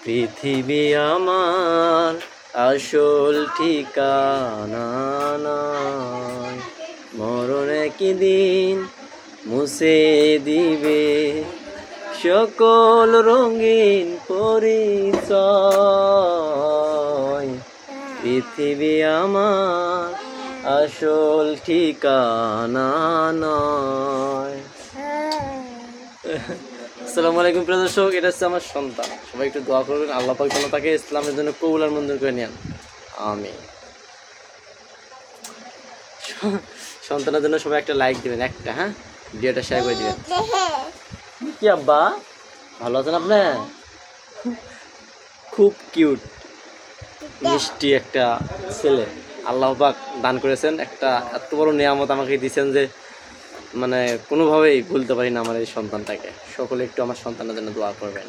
পৃথিবী আমার আসল ঠিকানা নয়, মরণ একদিন মুছে দিবে সকল রঙিন পরিচয়। পৃথিবী আমার আসল ঠিকানা নয়। আসসালামু আলাইকুম প্রিয় দর্শক, এটা হচ্ছে আমার সন্তান। সবাই একটু দোয়া করবেন, আল্লাহ পাক যেন তাকে ইসলামের জন্য কবুল আর মঞ্জুর করে নেন। আমিন। সন্তানের জন্য সবাই একটা লাইক দিবেন, একটা, হ্যাঁ, ভিডিওটা শেয়ার করে দিবেন। কি আব্বা, ভালো আছেন আপনি? খুব কিউট মিষ্টি একটা ছেলে আল্লাহ পাক দান করেছেন। একটা এত বড় নিয়ামত আমাকে দিয়েছেন যে মানে কোনোভাবেই ভুলতে পারি না আমার এই সন্তানটাকে। সকলে একটু আমার সন্তানের জন্য দোয়া করবেন।